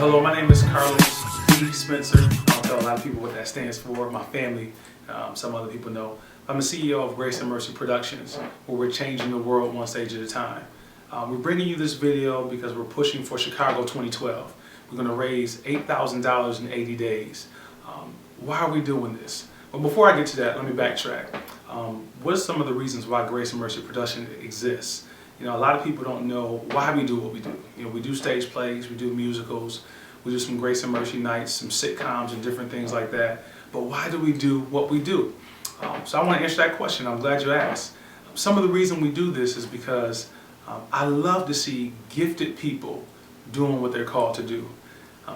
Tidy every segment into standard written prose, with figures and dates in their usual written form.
Hello, my name is Carlos D. Spencer. I'll tell a lot of people what that stands for. My family, some other people know. I'm the CEO of Gracenmercy Productions, where we're changing the world one stage at a time. We're bringing you this video because we're pushing for Chicago 2012. We're going to raise $8,000 in 80 days. Why are we doing this? Well, before I get to that, let me backtrack. What are some of the reasons why Gracenmercy Production exists? You know, a lot of people don't know why we do what we do. You know, we do stage plays, we do musicals, we do some Gracenmercy nights, some sitcoms and different things like that. But why do we do what we do? So I want to answer that question. I'm glad you asked. Some of the reason we do this is because I love to see gifted people doing what they're called to do.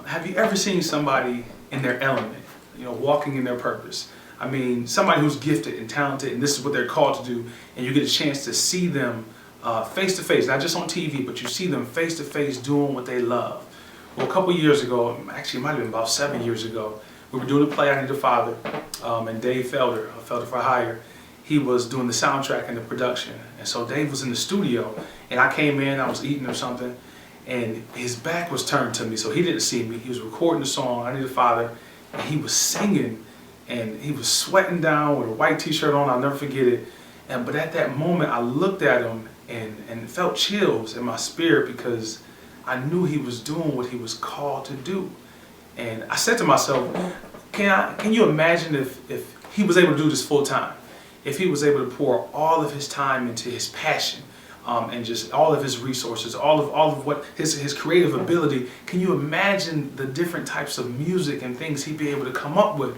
Have you ever seen somebody in their element, you know, walking in their purpose? I mean, somebody who's gifted and talented and this is what they're called to do, and you get a chance to see them face to face, not just on TV, but you see them face to face doing what they love. Well, a couple years ago, actually it might have been about 7 years ago, we were doing a play, I Need a Father, and Dave Felder, Felder for Hire, he was doing the soundtrack and the production. And so Dave was in the studio, and I came in, I was eating or something, and his back was turned to me, so he didn't see me. He was recording the song, I Need a Father, and he was singing, and he was sweating down with a white t-shirt on, I'll never forget it. But at that moment, I looked at him and felt chills in my spirit because I knew he was doing what he was called to do. And I said to myself, can you imagine if he was able to do this full time? If he was able to pour all of his time into his passion and just all of his resources, all of what his creative ability, can you imagine the different types of music and things he'd be able to come up with?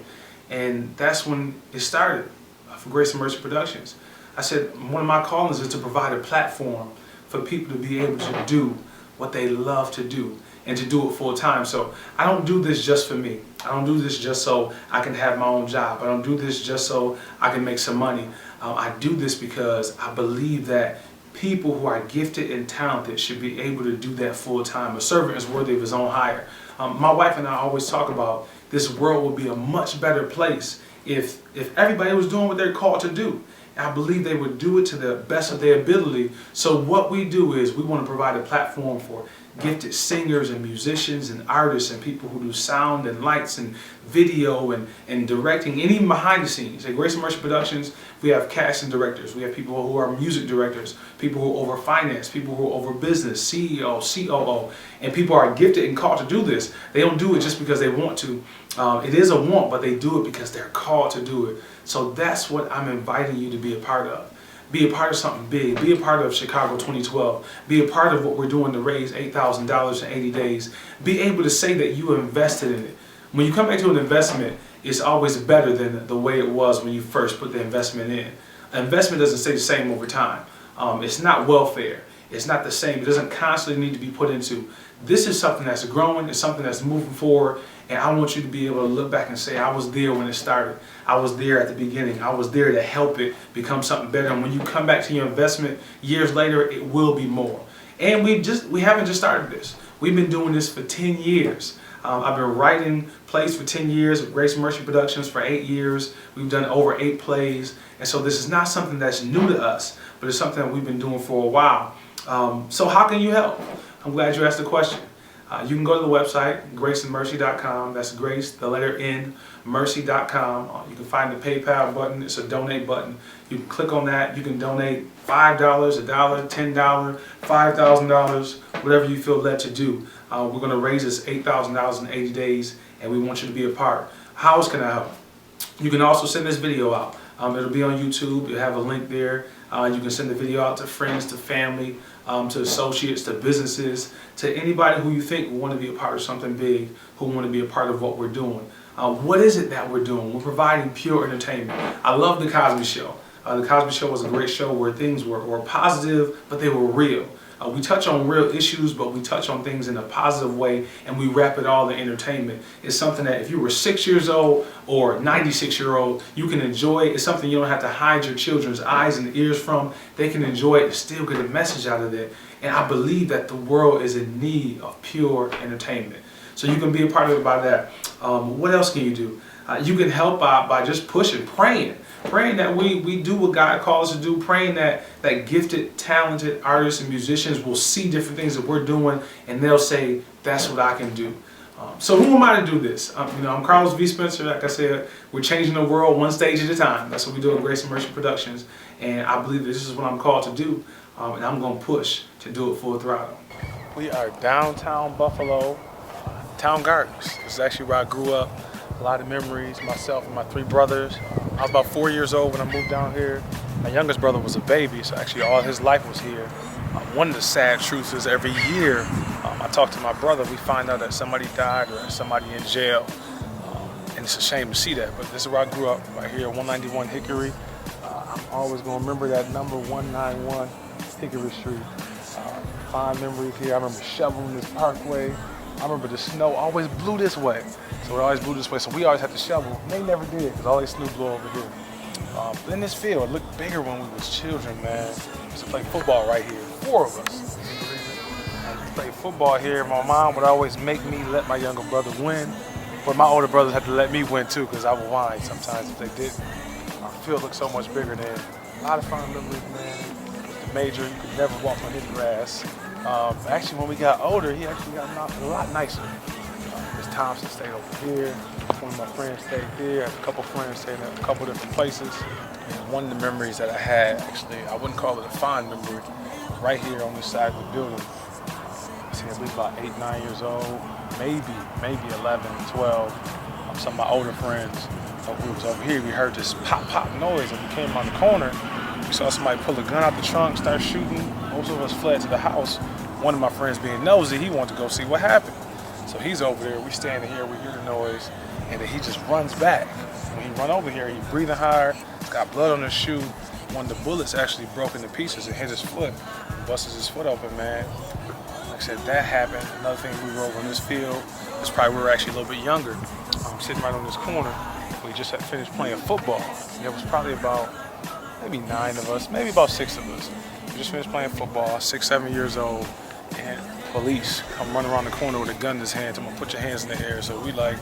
And that's when it started for Gracenmercy Productions. I said one of my callings is to provide a platform for people to be able to do what they love to do and to do it full time. So I don't do this just for me. I don't do this just so I can have my own job. I don't do this just so I can make some money. I do this because I believe that people who are gifted and talented should be able to do that full time. A servant is worthy of his own hire. My wife and I always talk about this world would be a much better place if everybody was doing what they're called to do. I believe they would do it to the best of their ability. So what we do is we want to provide a platform for gifted singers and musicians and artists and people who do sound and lights and video and directing, and even behind the scenes. At Gracenmercy Productions, we have casting directors, we have people who are music directors, people who are over finance, people who are over business, CEO, COO, and people are gifted and called to do this. They don't do it just because they want to. It is a want, but they do it because they're called to do it. So that's what I'm inviting you to be a part of. Be a part of something big. Be a part of Chicago 2012. Be a part of what we're doing to raise $8,000 in 80 days. Be able to say that you invested in it. When you come back to an investment, it's always better than the way it was when you first put the investment in. An investment doesn't stay the same over time. It's not welfare. It's not the same. It doesn't constantly need to be put into. This is something that's growing. It's something that's moving forward. And I want you to be able to look back and say, I was there when it started. I was there at the beginning. I was there to help it become something better. And when you come back to your investment years later, it will be more. And we haven't just started this. We've been doing this for 10 years. I've been writing plays for 10 years, Gracenmercy Productions for 8 years. We've done over 8 plays. And so this is not something that's new to us, but it's something that we've been doing for a while. So how can you help? I'm glad you asked the question. You can go to the website, gracenmercy.com. That's Grace, the letter N, mercy.com. You can find the PayPal button. It's a donate button. You can click on that. You can donate $5, $1, $10, $5,000, whatever you feel led to do. We're going to raise this $8,000 in 80 days, and we want you to be a part. How else can I help? You can also send this video out. It'll be on YouTube. You'll have a link there. You can send the video out to friends, to family, to associates, to businesses, to anybody who you think will want to be a part of something big, who want to be a part of what we're doing. What is it that we're doing? We're providing pure entertainment. I love The Cosby Show. The Cosby Show was a great show where things were positive, but they were real. We touch on real issues, but we touch on things in a positive way, and we wrap it all in entertainment. It's something that if you were 6 years old or 96-year-old, you can enjoy. It's something you don't have to hide your children's eyes and ears from. They can enjoy it and still get a message out of it. And I believe that the world is in need of pure entertainment. So you can be a part of it by that. What else can you do? You can help out by just pushing, praying that we do what God calls us to do, praying that gifted, talented artists and musicians will see different things that we're doing and they'll say, that's what I can do. So who am I to do this? I'm Carlos V. Spencer. Like I said, we're changing the world one stage at a time. That's what we do at Gracenmercy Productions. And I believe this is what I'm called to do. And I'm going to push to do it full throttle. We are downtown Buffalo, Town Gardens. This is actually where I grew up. A lot of memories, myself and my 3 brothers. I was about 4 years old when I moved down here. My youngest brother was a baby, so actually all his life was here. One of the sad truths is every year I talk to my brother, we find out that somebody died or somebody in jail. And it's a shame to see that, but this is where I grew up, right here, 191 Hickory. I'm always going to remember that number, 191 Hickory Street. Fond memories here. I remember shoveling this parkway. I remember the snow always blew this way. So it always blew this way, so we always had to shovel. They never did, because all they snow blew over here. But in this field, it looked bigger when we was children, man. We used to play football right here, 4 of us. And we played football here. My mom would always make me let my younger brother win. But my older brothers had to let me win too, because I would whine sometimes if they didn't. Our field looked so much bigger then. A lot of fun memories, man. The major, you could never walk on his grass. Actually, when we got older, he actually got a lot nicer. Miss Thompson stayed over here. One of my friends stayed there. A couple friends stayed in a couple different places. And one of the memories that I had, actually, I wouldn't call it a fond memory, right here on this side of the building. I was about 8, 9 years old, maybe 11, 12. Some of my older friends, we was over here, we heard this pop noise, and we came around the corner. We saw somebody pull a gun out the trunk, start shooting. Most of us fled to the house. One of my friends, being nosy, he wanted to go see what happened. So he's over there, we standing here, we hear the noise, and then he just runs back. When he run over here, he breathing hard, he's got blood on his shoe. One of the bullets actually broke into pieces and hit his foot, busted his foot open, man. Like I said, that happened. Another thing, we were over in this field. This probably we were actually a little bit younger. Sitting right on this corner. We just had finished playing football. There was probably about maybe 9 of us, maybe about 6 of us. We just finished playing football, 6, 7 years old, and police come running around the corner with a gun in his hand. I'm gonna put your hands in the air. So we like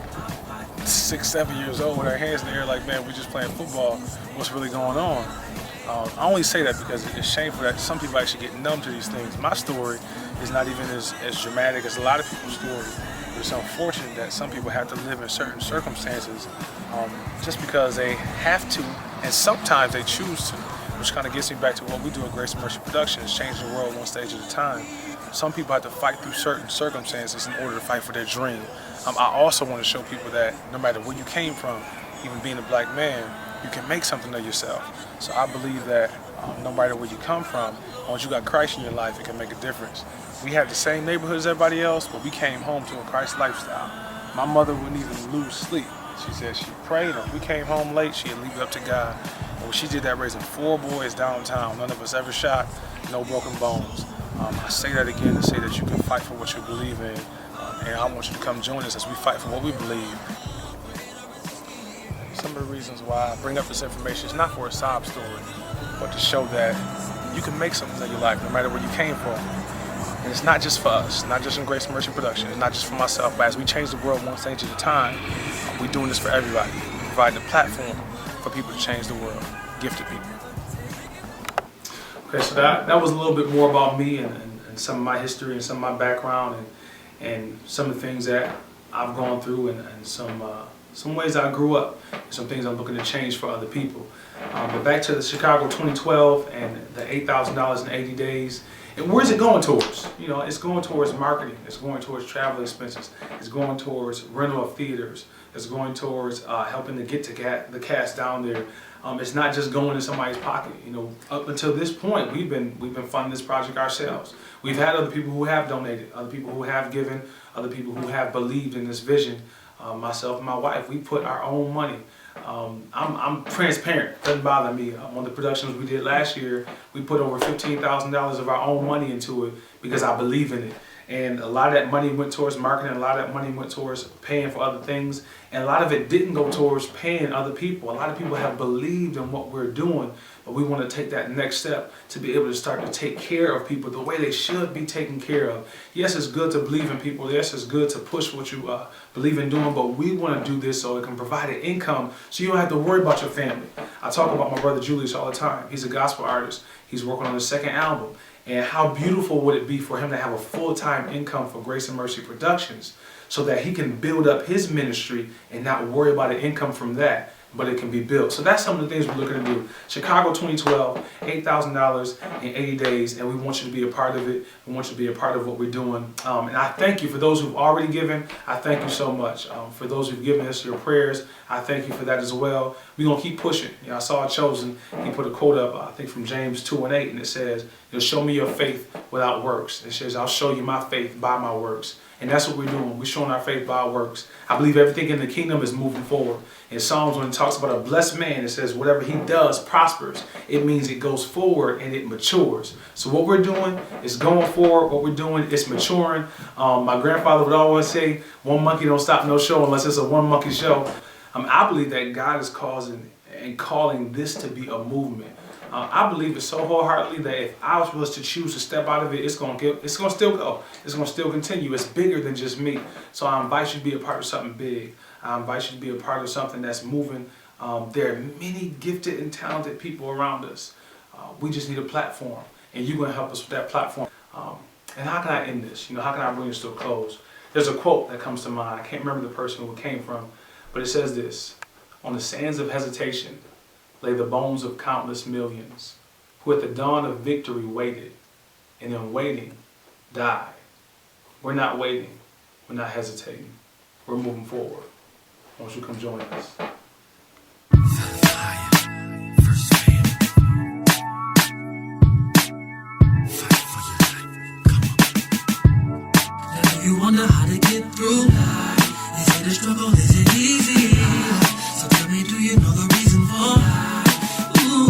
6, 7 years old with our hands in the air, like, man, we just playing football. What's really going on? I only say that because it's shameful that some people actually get numb to these things. My story is not even as dramatic as a lot of people's stories. It's unfortunate that some people have to live in certain circumstances just because they have to, and sometimes they choose to, which kind of gets me back to what we do at Gracenmercy Productions, changing the world one stage at a time. Some people have to fight through certain circumstances in order to fight for their dream. I also want to show people that no matter where you came from, even being a black man, you can make something of yourself. So I believe that no matter where you come from, once you got Christ in your life, it can make a difference. We have the same neighborhood as everybody else, but we came home to a Christ lifestyle. My mother wouldn't even lose sleep. She said she prayed, and if we came home late, she'd leave it up to God. And when she did that, raising 4 boys downtown, none of us ever shot, no broken bones. I say that again to say that you can fight for what you believe in, and I want you to come join us as we fight for what we believe. Some of the reasons why I bring up this information is not for a sob story, but to show that you can make something of your life no matter where you came from. And it's not just for us, not just in Gracenmercy Productions, it's not just for myself, but as we change the world one stage at a time, we're doing this for everybody. We're providing a platform for people to change the world, gifted people. Okay, so that was a little bit more about me and some of my history and some of my background and some of the things that I've gone through and some ways I grew up, some things I'm looking to change for other people. But back to the Chicago 2012 and the $8,000 in 80 days. And where's it going towards? You know, it's going towards marketing. It's going towards travel expenses. It's going towards rental of theaters. It's going towards helping to get the cast down there. It's not just going in somebody's pocket. You know, up until this point, we've been funding this project ourselves. We've had other people who have donated, other people who have given, other people who have believed in this vision. Myself and my wife, we put our own money. I'm transparent, doesn't bother me. On the productions we did last year, we put over $15,000 of our own money into it because I believe in it. And a lot of that money went towards marketing, a lot of that money went towards paying for other things, and a lot of it didn't go towards paying other people. A lot of people have believed in what we're doing, but we want to take that next step to be able to start to take care of people the way they should be taken care of. Yes, it's good to believe in people. Yes, it's good to push what you believe in doing, but we want to do this so it can provide an income so you don't have to worry about your family. I talk about my brother Julius all the time. He's a gospel artist. He's working on his 2nd album. And how beautiful would it be for him to have a full-time income for Grace and Mercy Productions so that he can build up his ministry and not worry about the income from that, but it can be built. So that's some of the things we're looking to do. Chicago 2012, $8,000 in 80 days, and we want you to be a part of it. We want you to be a part of what we're doing. And I thank you for those who've already given. I thank you so much. For those who've given us your prayers, I thank you for that as well. We're going to keep pushing. You know, I saw Chosen, he put a quote up, I think from James 2:8, and it says, "You'll show me your faith without works." It says, "I'll show you my faith by my works." And that's what we're doing. We're showing our faith by our works. I believe everything in the kingdom is moving forward. In Psalms, when it talks about a blessed man, it says whatever he does prospers. It means it goes forward and it matures. So what we're doing is going forward. What we're doing is maturing. My grandfather would always say, "One monkey don't stop no show unless it's a one monkey show." I believe that God is causing and calling this to be a movement. I believe it so wholeheartedly that if I was to choose to step out of it, it's gonna still go. It's gonna still continue. It's bigger than just me. So I invite you to be a part of something big. I invite you to be a part of something that's moving. There are many gifted and talented people around us. We just need a platform, and you're gonna help us with that platform. And how can I end this? You know, how can I bring this to a close? There's a quote that comes to mind. I can't remember the person who it came from, but it says this: "On the sands of hesitation lay the bones of countless millions who at the dawn of victory waited, and in waiting died." We're not waiting. We're not hesitating. We're moving forward. Won't you come join us? You wonder how to get through life. Is it a struggle? Is it easy? So tell me, do you know the reason for life? Ooh,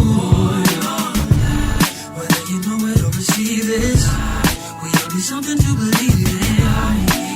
whether you know it or receive it, we all need something to believe in.